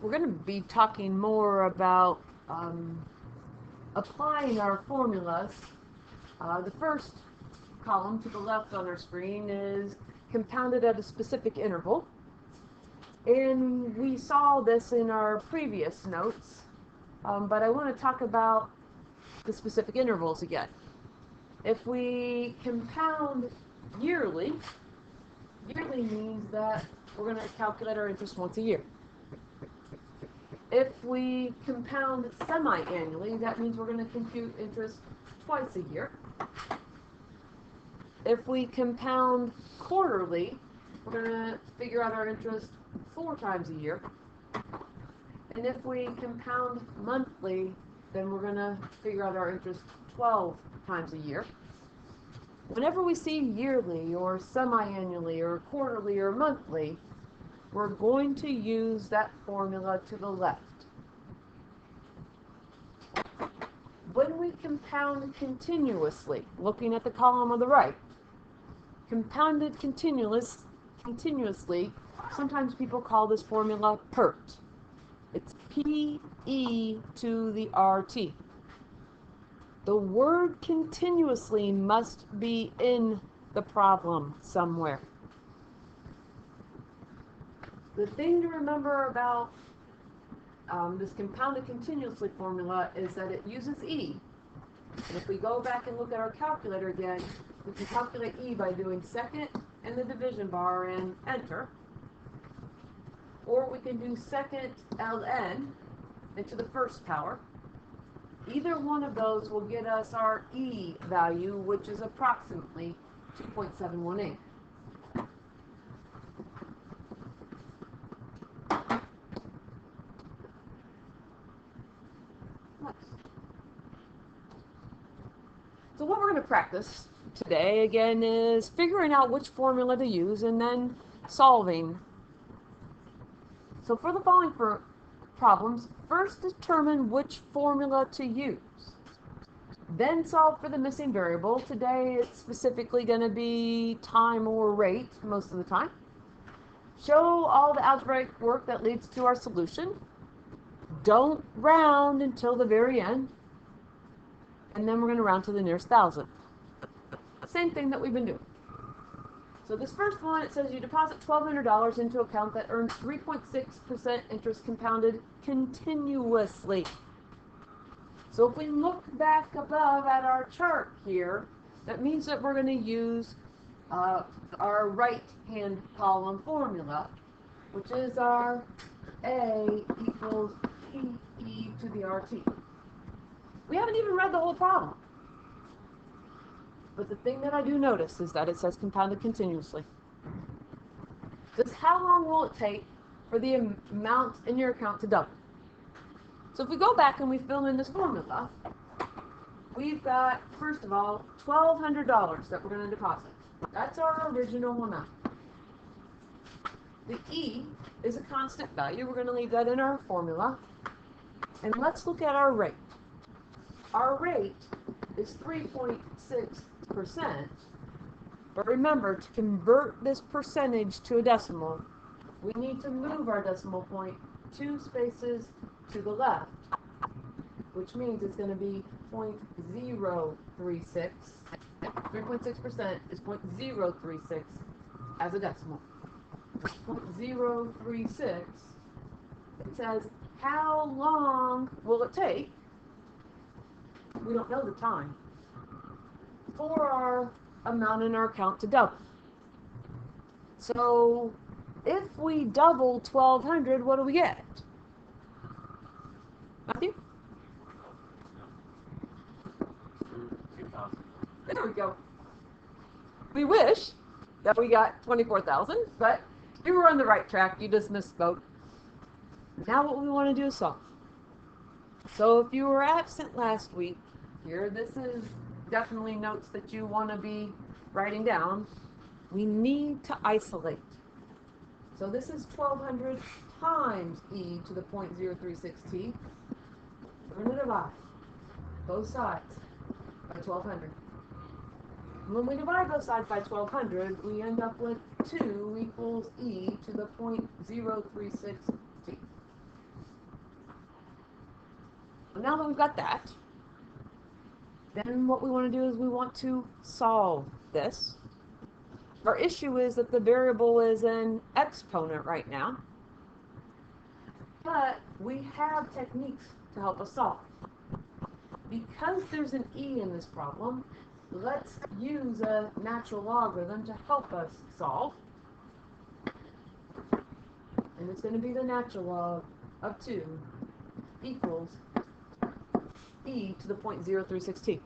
we're going to be talking more about applying our formulas. The first column to the left on our screen is compounded at a specific interval. And we saw this in our previous notes, but I want to talk about the specific intervals again. If we compound yearly, yearly means that we're going to calculate our interest once a year. If we compound semi-annually, that means we're going to compute interest twice a year. If we compound quarterly, we're going to figure out our interest 4 times a year. And if we compound monthly, then we're going to figure out our interest 12 times a year. Whenever we see yearly or semi-annually or quarterly or monthly, we're going to use that formula to the left. When we compound continuously, looking at the column on the right, compounded continuously, sometimes people call this formula PERT. It's P-E to the R-T. The word continuously must be in the problem somewhere. The thing to remember about this compounded continuously formula is that it uses E. And if we go back and look at our calculator again, we can calculate E by doing second and the division bar and enter. Or we can do second ln into the first power. Either one of those will get us our E value, which is approximately 2.718. So what we're going to practice today, again, is figuring out which formula to use and then solving. So for the following problems, first determine which formula to use. Then solve for the missing variable. Today it's specifically going to be time or rate most of the time. Show all the algebraic work that leads to our solution. Don't round until the very end. And then we're going to round to the nearest thousand. Same thing that we've been doing. So this first one, it says you deposit $1,200 into an account that earns 3.6% interest compounded continuously. So if we look back above at our chart here, that means that we're going to use our right-hand column formula, which is our A equals PE to the RT. We haven't even read the whole problem. But the thing that I do notice is that it says compounded continuously. Just how long will it take for the amount in your account to double? So if we go back and we fill in this formula, we've got, first of all, $1,200 that we're going to deposit. That's our original amount. The E is a constant value. We're going to leave that in our formula. And let's look at our rate. Our rate is 3.6%, but remember, to convert this percentage to a decimal, we need to move our decimal point 2 spaces to the left, which means it's going to be 0.036. 3.6% is 0.036 as a decimal. 0.036, it says, how long will it take? We don't know the time for our amount in our account to double. So if we double 1,200, what do we get? Matthew? There we go. We wish that we got 24,000, but you were on the right track. You just misspoke. Now what we want to do is solve. So if you were absent last week, here, this is definitely notes that you want to be writing down. We need to isolate. So this is 1,200 times e to the 0.036t. We're going to divide both sides by 1,200. When we divide both sides by 1,200, we end up with 2 equals e to the 0.036t. now that we've got that, then what we want to do is we want to solve this. Our issue is that the variable is an exponent right now, but we have techniques to help us solve. Because there's an e in this problem, let's use a natural logarithm to help us solve. And it's going to be the natural log of 2 equals e to the 0.036t.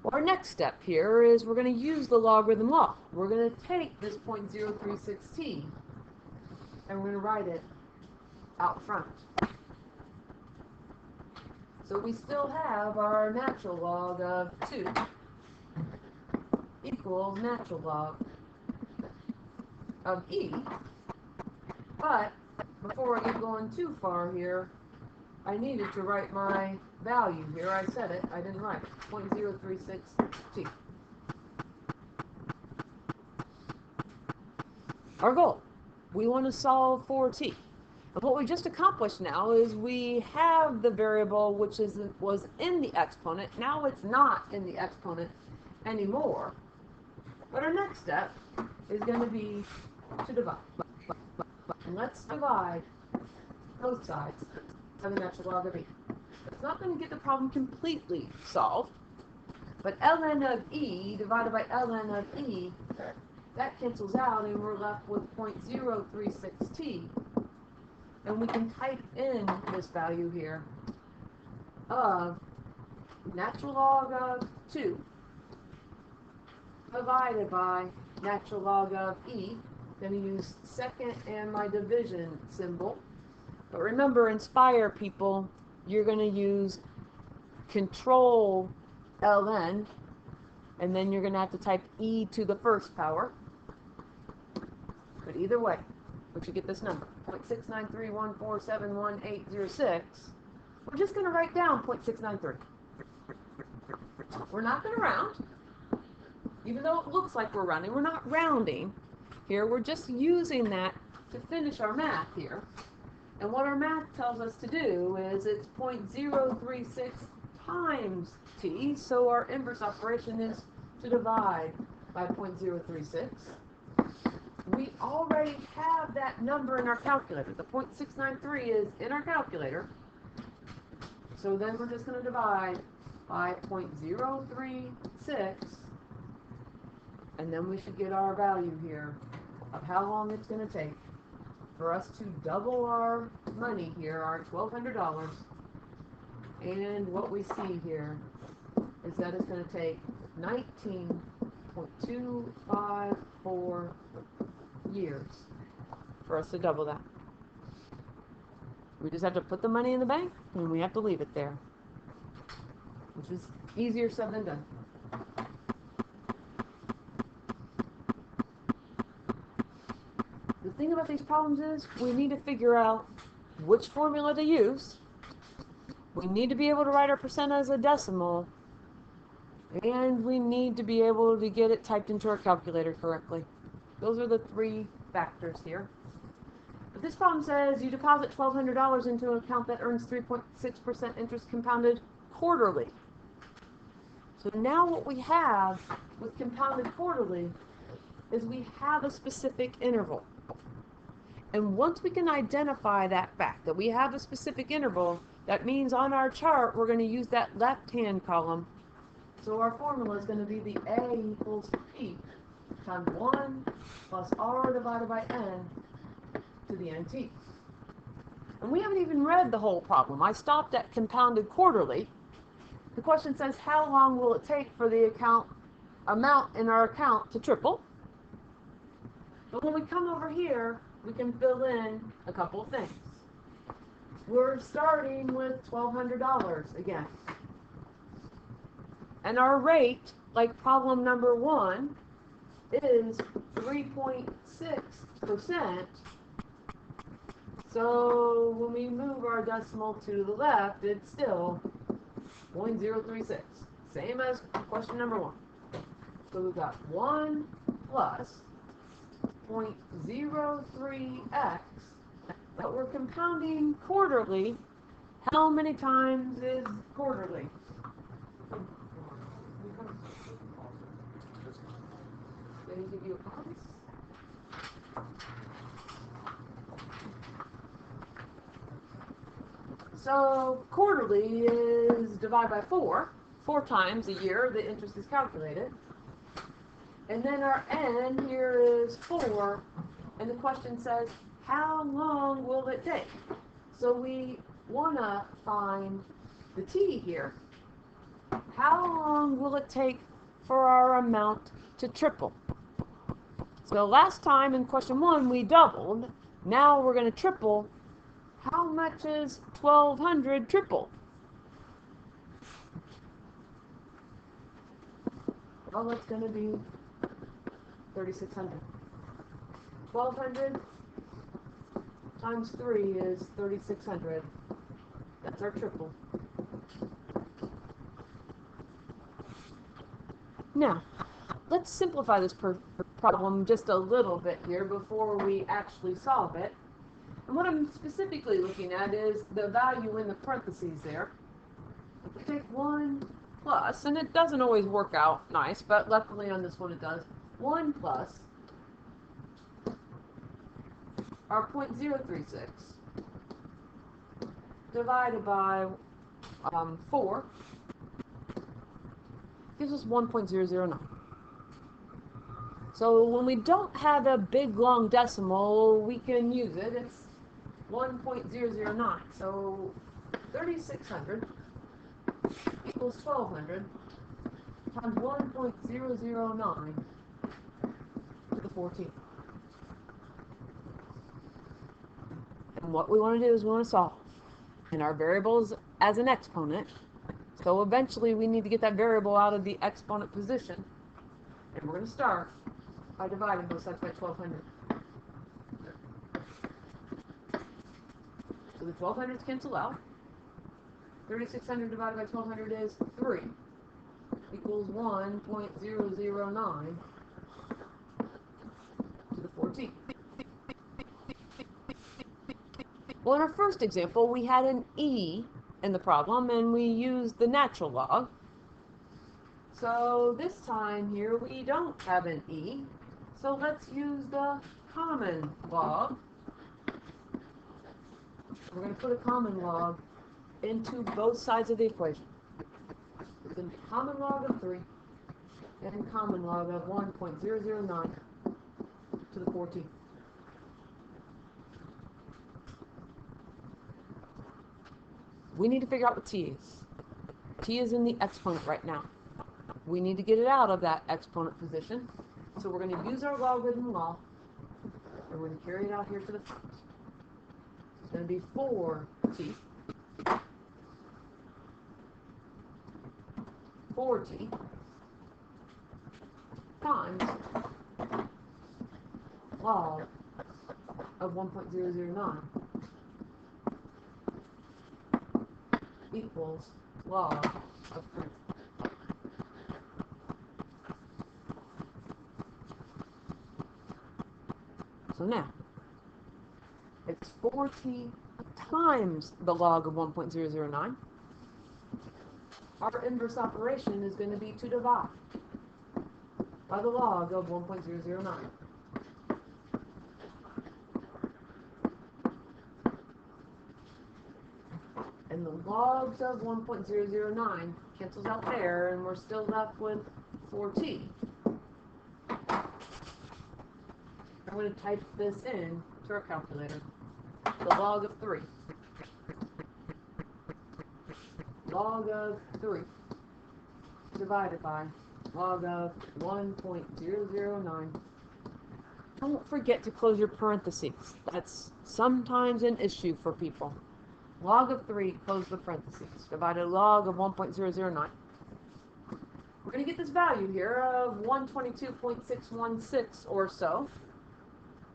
Well, our next step here is we're going to use the logarithm law. We're going to take this 0.036t and we're going to write it out front. So we still have our natural log of 2 equals natural log of e, but before I get going too far here, I needed to write my value here. I said it, I didn't write it, 0.036t. Our goal, we want to solve for t. And what we just accomplished now is we have the variable which was in the exponent. Now it's not in the exponent anymore. But our next step is going to be to divide. And let's divide both sides by the natural log of e. It's not going to get the problem completely solved, but ln of e divided by ln of e, that cancels out and we're left with 0.036t. And we can type in this value here of natural log of 2 divided by natural log of e. Going to use second and my division symbol. But remember, Inspire people, you're going to use control ln, and then you're going to have to type e to the first power. But either way, we should get this number, 0.6931471.806. We're just going to write down 0.693. We're not going to round, even though it looks like we're rounding. We're not rounding here. We're just using that to finish our math here. And what our math tells us to do is it's 0.036 times t, so our inverse operation is to divide by 0.036. We already have that number in our calculator. The 0.693 is in our calculator. So then we're just going to divide by 0.036, and then we should get our value here of how long it's going to take for us to double our money here, our $1,200. And what we see here is that it's going to take 19.254 years for us to double that. We just have to put the money in the bank and we have to leave it there, which is easier said than done. The thing about these problems is we need to figure out which formula to use. We need to be able to write our percent as a decimal, and we need to be able to get it typed into our calculator correctly. Those are the 3 factors here. But this problem says you deposit $1,200 into an account that earns 3.6% interest compounded quarterly. So now what we have with compounded quarterly is we have a specific interval. And once we can identify that fact, that we have a specific interval, that means on our chart we're going to use that left-hand column. So our formula is going to be the A equals P times 1 plus R divided by N to the NT. And we haven't even read the whole problem. I stopped at compounded quarterly. The question says, how long will it take for the amount in our account to triple? But when we come over here, we can fill in a couple of things. We're starting with $1,200 again. And our rate, like problem number 1, is 3.6%. So when we move our decimal to the left, it's still 0.036. Same as question number 1. So we've got 1 plus 0.03x but we're compounding quarterly. How many times is quarterly? Let me give you a pause. So quarterly is divided by 4. 4 times a year the interest is calculated. And then our n here is 4. And the question says, how long will it take? So we want to find the t here. How long will it take for our amount to triple? So last time in question 1 we doubled. Now we're going to triple. How much is 1200 triple? Well, it's going to be 3600. 1200 times 3 is 3600. That's our triple. Now, let's simplify this problem just a little bit here before we actually solve it. And what I'm specifically looking at is the value in the parentheses there. We take 1 plus, and it doesn't always work out nice, but luckily on this one it does. 1 plus our 0.036 divided by 4 gives us 1.009. So when we don't have a big long decimal, we can use it. It's 1.009. So 3600 equals 1200 times 1.009 to the 14th. And what we want to do is we want to solve. And our variable is as an exponent. So eventually we need to get that variable out of the exponent position. And we're going to start by dividing both sides by 1200. So the 1200s cancel out. 3600 divided by 1200 is 3 equals 1.009 to the 14th. Well, in our first example, we had an e in the problem, and we used the natural log. So this time here, we don't have an e. So let's use the common log. We're going to put a common log into both sides of the equation. It's going to be common log of 3 and common log of 1.009 to the 14th. We need to figure out what t is. T is in the exponent right now. We need to get it out of that exponent position. So we're going to use our logarithm law. And we're going to carry it out here to the front. It's going to be 4t. 4t times log of 1.009 equals log of 3. So now, it's 4t times the log of 1.009. Our inverse operation is going to be to divide by the log of 1.009. And the logs of 1.009 cancels out there, and we're still left with 4t. I'm going to type this in to our calculator. The log of 3. Log of 3 divided by log of 1.009. Don't forget to close your parentheses. That's sometimes an issue for people. Log of 3, close the parentheses, divided log of 1.009. We're going to get this value here of 122.616 or so.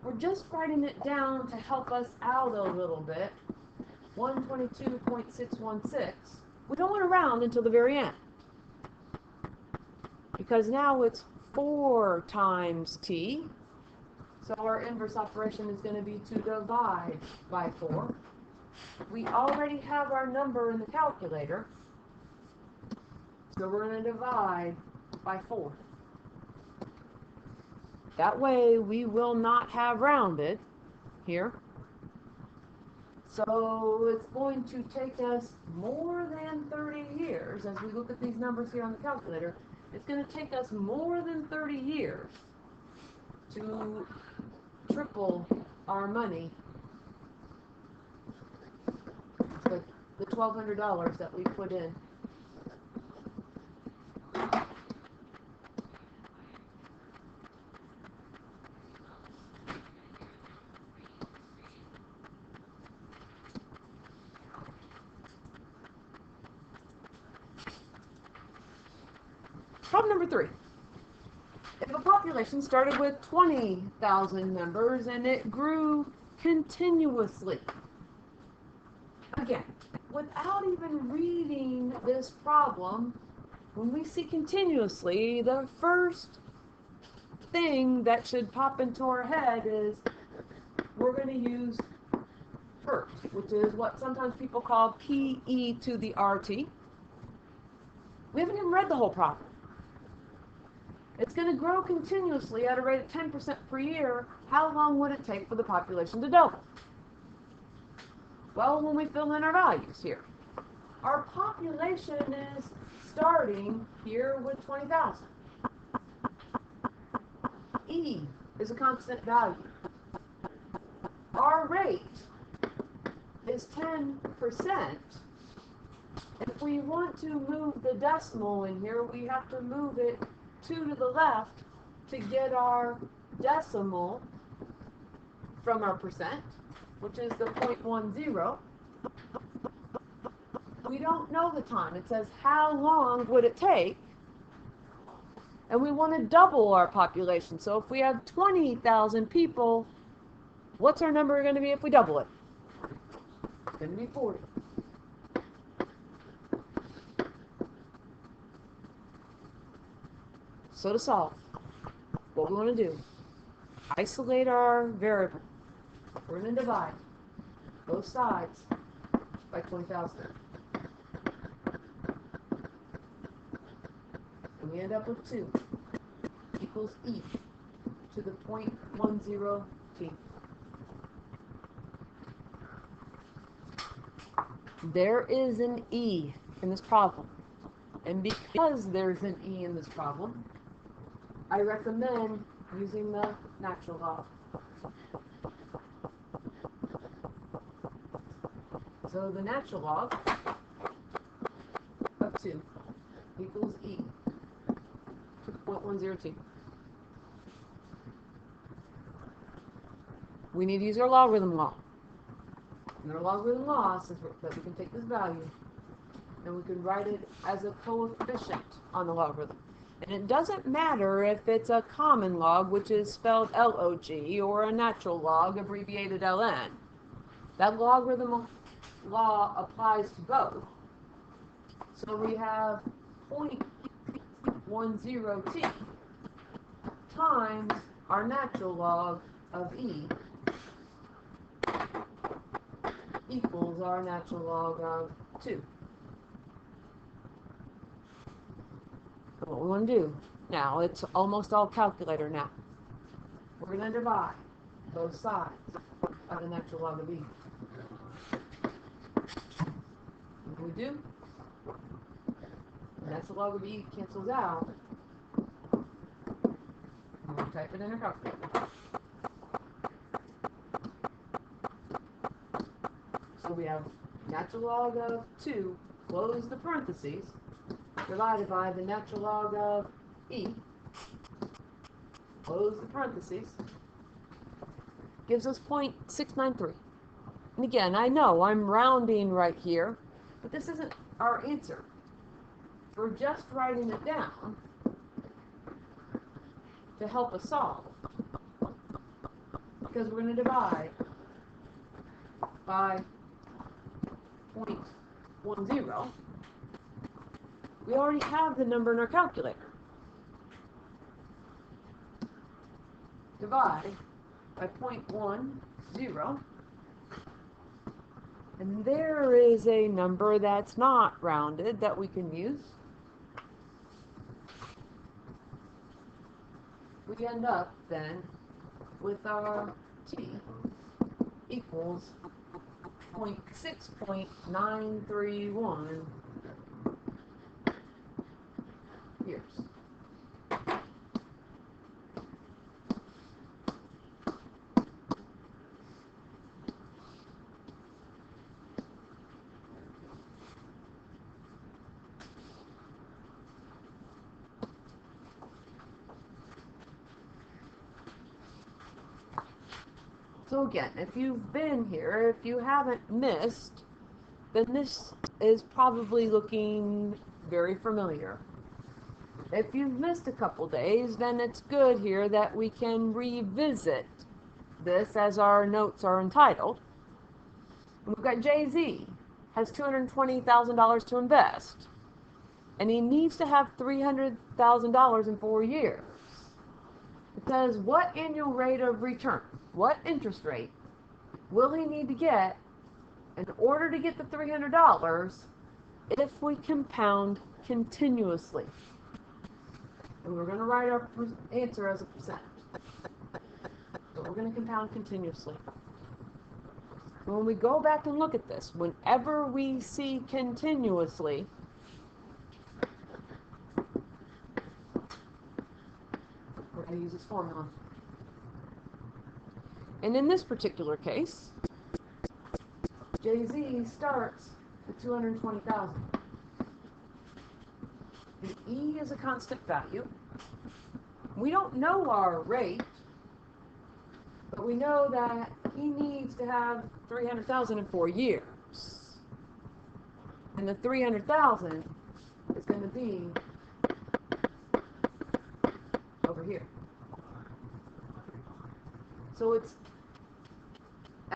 We're just writing it down to help us out a little bit. 122.616. We don't want to round until the very end, because now it's 4 times t. So our inverse operation is going to be to divide by 4. We already have our number in the calculator, so we're going to divide by 4. That way we will not have rounded here. So it's going to take us more than 30 years, as we look at these numbers here on the calculator, it's going to take us more than 30 years to triple our money, the $1,200 that we put in. Problem number 3. If a population started with 20,000 members and it grew continuously, again, without even reading this problem, when we see continuously, the first thing that should pop into our head is we're going to use PERT, which is what sometimes people call PE to the RT. We haven't even read the whole problem. It's going to grow continuously at a rate of 10% per year. How long would it take for the population to double? Well, when we fill in our values here, our population is starting here with 20,000. E is a constant value. Our rate is 10%. If we want to move the decimal in here, we have to move it 2 to the left to get our decimal from our percent, which is the 0.10. We don't know the time. It says how long would it take, and we want to double our population. So if we have 20,000 people, what's our number going to be if we double it? It's going to be 40. So to solve, what we want to do, isolate our variable. We're going to divide both sides by 20,000. And we end up with 2 equals e to the 0.10t. There is an e in this problem. And because there's an e in this problem, I recommend using the natural log. So the natural log of 2 equals e to 0.10t. We need to use our logarithm law. And our logarithm law says that we can take this value and we can write it as a coefficient on the logarithm. And it doesn't matter if it's a common log, which is spelled log, or a natural log, abbreviated ln. That logarithm law applies to both. So we have 0.10t times our natural log of e equals our natural log of 2. So what we want to do now, it's almost all calculator now. We're going to divide both sides by the natural log of e. What do we do? The natural log of e cancels out. And we'll type it in our calculator. So we have natural log of 2, close the parentheses, divided by the natural log of e, close the parentheses, gives us 0.693. And again, I know I'm rounding right here, but this isn't our answer. We're just writing it down to help us solve, because we're going to divide by 0.10. We already have the number in our calculator. Divide by 0.10. And there is a number that's not rounded that we can use. We end up then with our t equals 0.6.931 years. So again, if you've been here, if you haven't missed, then this is probably looking very familiar. If you've missed a couple days, then it's good here that we can revisit this as our notes are entitled. We've got Jay-Z has $220,000 to invest, and he needs to have $300,000 in 4 years. Because what annual rate of return, what interest rate will he need to get in order to get the $300 if we compound continuously? And we're going to write our answer as a percent. So we're going to compound continuously. When we go back and look at this, whenever we see continuously, we're going to use this formula. And in this particular case, Jay-Z starts with 220,000. The E is a constant value. We don't know our rate, but we know that he needs to have 300,000 in 4 years. And the 300,000 is going to be over here. So it's,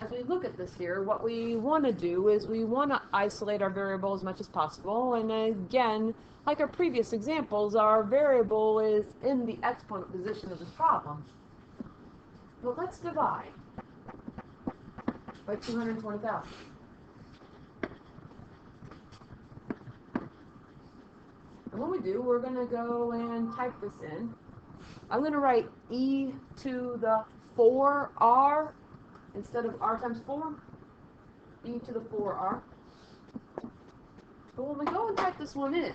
as we look at this here, what we want to do is we want to isolate our variable as much as possible. And again, like our previous examples, our variable is in the exponent position of this problem. But let's divide by 220,000. And when we do, we're going to go and type this in. I'm going to write e to the 4r instead of r times 4. E to the 4r. But when we go and type this one in,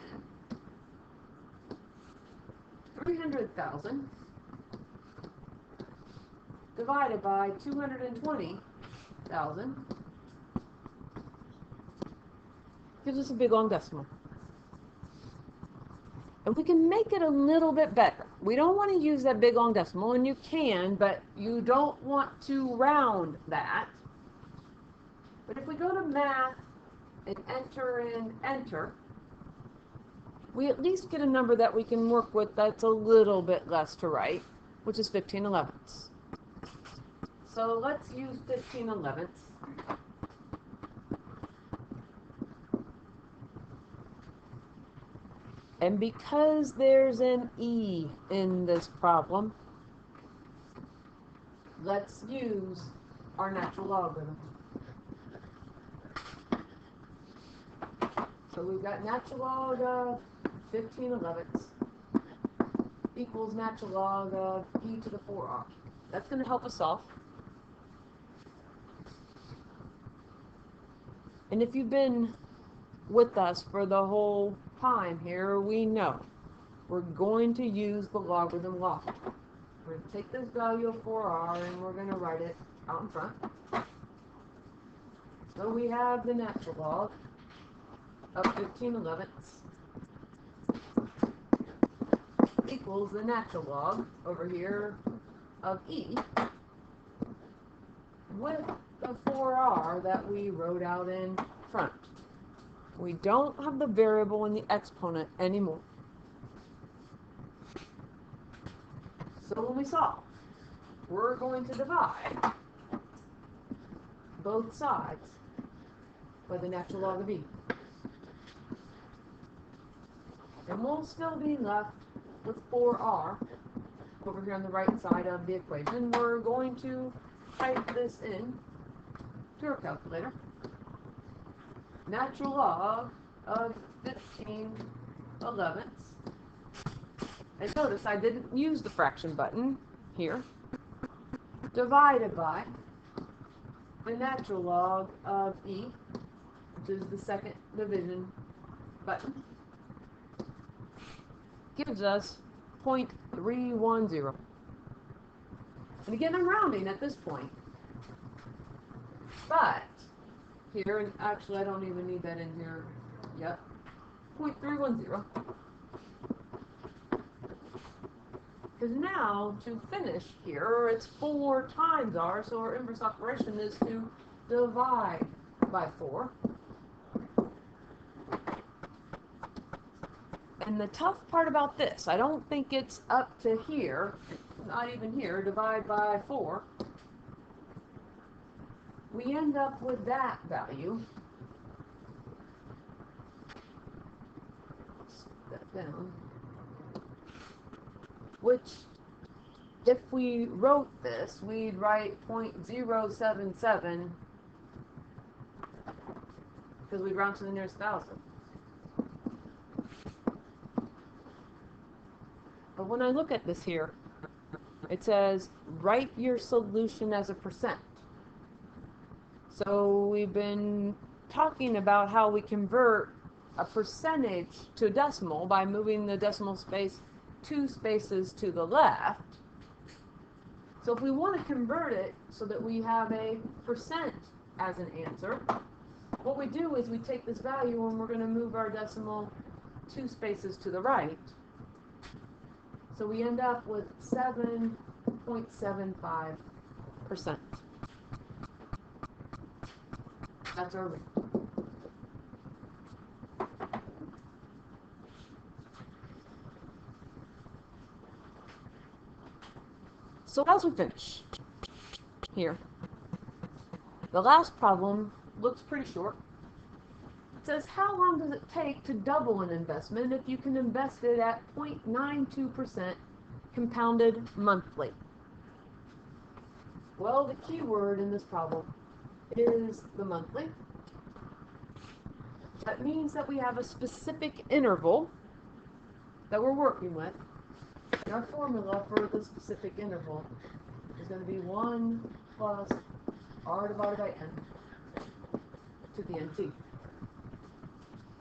300,000 divided by 220,000 gives us a big long decimal. And we can make it a little bit better. We don't want to use that big long decimal, and you can, but you don't want to round that. But if we go to math and enter, we at least get a number that we can work with that's a little bit less to write, which is 15/11ths. So let's use 15/11ths. And because there's an E in this problem, let's use our natural logarithm. So we've got natural log of 15/11ths equals natural log of e to the 4r. That's going to help us solve. And if you've been with us for the whole time here, we know we're going to use the logarithm law. We're going to take this value of 4r and we're going to write it out in front. So we have the natural log of 15/11ths equals the natural log over here of e with the 4r that we wrote out in front. We don't have the variable in the exponent anymore. So when we solve, we're going to divide both sides by the natural log of e. And we'll still be left with 4r over here on the right side of the equation, we're going to type this in to our calculator. Natural log of 15/11. And notice I didn't use the fraction button here. Divided by the natural log of e, which is the second division button, gives us 0.310. And again, I'm rounding at this point. But here, and actually I don't even need that in here yet, 0.310. Because now, to finish here, it's 4 times r, so our inverse operation is to divide by 4. And the tough part about this, I don't think it's up to here, not even here, divide by 4. We end up with that value. Put that down. Which, if we wrote this, we'd write 0.077, because we'd round to the nearest thousand. But when I look at this here, it says, write your solution as a percent. So we've been talking about how we convert a percentage to a decimal by moving the decimal space 2 spaces to the left. So if we want to convert it so that we have a percent as an answer, what we do is we take this value and we're going to move our decimal 2 spaces to the right. So we end up with 7.75%. That's our rate. So as we finish here, the last problem looks pretty short. It says, how long does it take to double an investment if you can invest it at 0.92% compounded monthly? Well, the key word in this problem is the monthly. That means that we have a specific interval that we're working with. And our formula for the specific interval is going to be 1 plus r divided by n to the nt.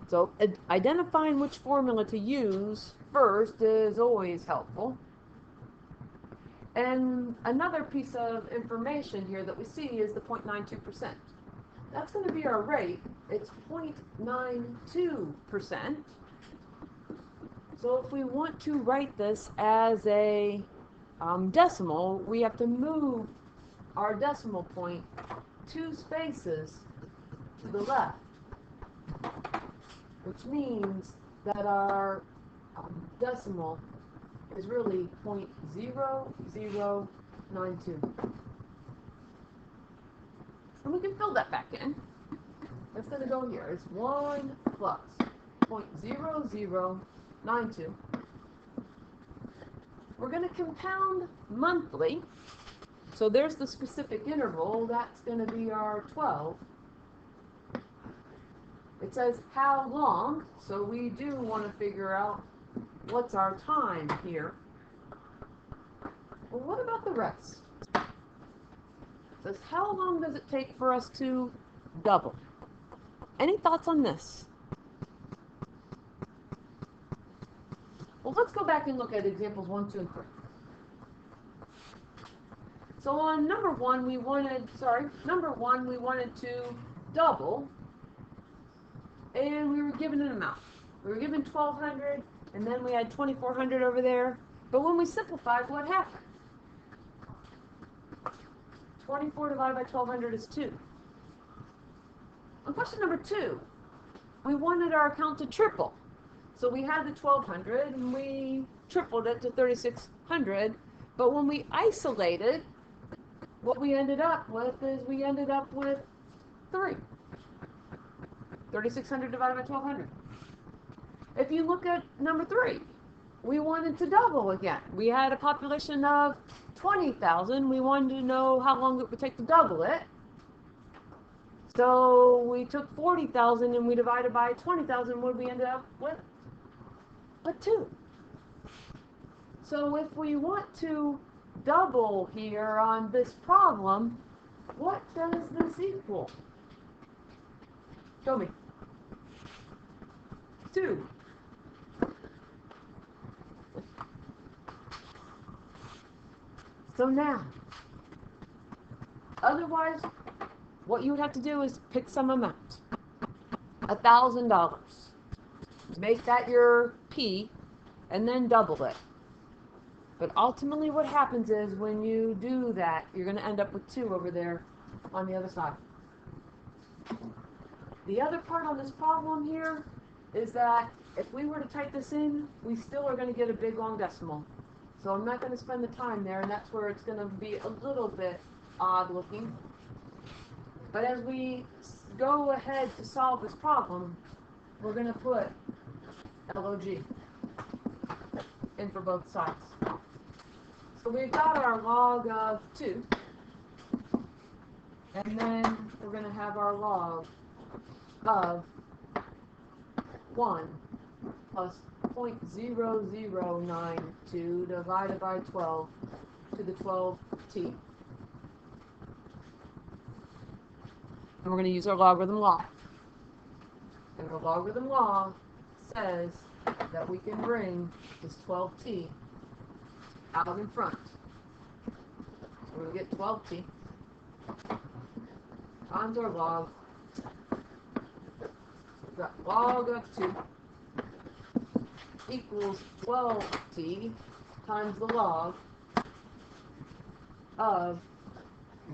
So identifying which formula to use first is always helpful. And another piece of information here that we see is the 0.92%. That's going to be our rate. It's 0.92%. So if we want to write this as a decimal, we have to move our decimal point 2 spaces to the left, which means that our decimal is really 0.0092. And we can fill that back in. That's going to go here. It's 1 plus 0.0092. We're going to compound monthly. So there's the specific interval. That's going to be our 12. It says how long, so we do want to figure out what's our time here. Well, what about the rest? It says how long does it take for us to double? Any thoughts on this? Well, let's go back and look at examples 1, 2, and 3. So on number one, we wanted to double, and we were given an amount. We were given 1,200, and then we had 2,400 over there. But when we simplified, what happened? 24 divided by 1,200 is 2. On question number 2, we wanted our account to triple. So we had the 1,200, and we tripled it to 3,600. But when we isolated, what we ended up with is we ended up with 3. 3,600 divided by 1,200. If you look at number 3, we wanted to double again. We had a population of 20,000. We wanted to know how long it would take to double it. So we took 40,000 and we divided by 20,000. What did we end up with? But 2. So if we want to double here on this problem, what does this equal? Show me. 2. So now, otherwise, what you would have to do is pick some amount. $1,000. Make that your P, and then double it. But ultimately what happens is when you do that, you're going to end up with 2 over there on the other side. The other part on this problem here is that if we were to type this in, we still are going to get a big long decimal. So I'm not going to spend the time there, and that's where it's going to be a little bit odd looking. But as we go ahead to solve this problem, we're going to put log in for both sides. So we've got our log of 2, and then we're going to have our log of 1 plus 0.0092 divided by 12 to the 12t. And we're going to use our logarithm law. And our logarithm law says that we can bring this 12t out in front. So we're going to get 12t times our log. We've got log of 2 equals 12t times the log of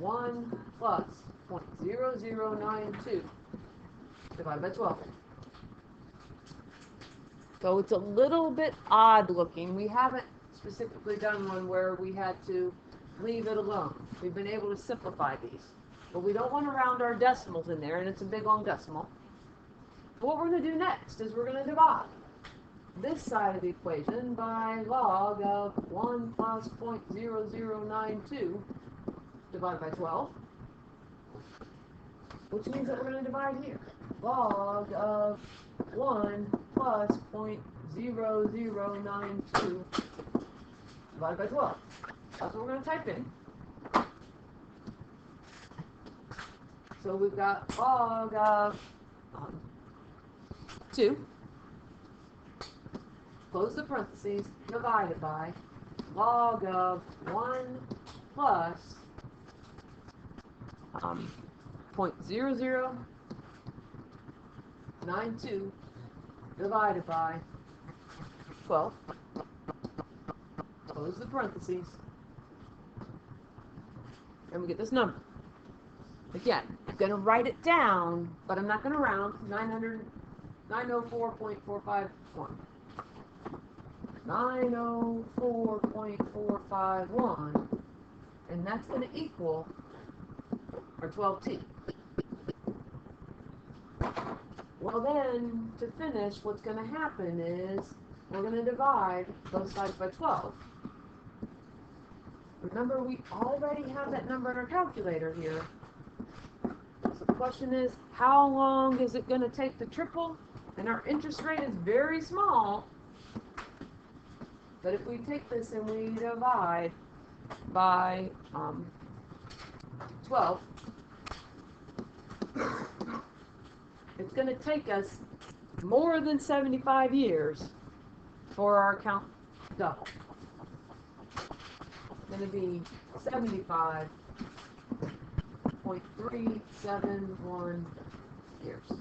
1 plus 0.0092 divided by 12. So it's a little bit odd looking. We haven't specifically done one where we had to leave it alone. We've been able to simplify these. But we don't want to round our decimals in there, and it's a big long decimal. What we're going to do next is we're going to divide this side of the equation by log of 1 plus 0.0092 divided by 12, which means that we're going to divide here. Log of 1 plus 0.0092 divided by 12. That's what we're going to type in. So we've got log of 2, close the parentheses, divided by log of 1 plus 0.0092 divided by 12. Close the parentheses. And we get this number. Again, I'm going to write it down, but I'm not going to round. 904.451. 904.451, and that's going to equal our 12t. Well then, to finish, what's going to happen is we're going to divide both sides by 12. Remember, we already have that number in our calculator here. So the question is, how long is it going to take to triple? And our interest rate is very small. But if we take this and we divide by 12, it's going to take us more than 75 years for our account to double. It's going to be 75.371 years.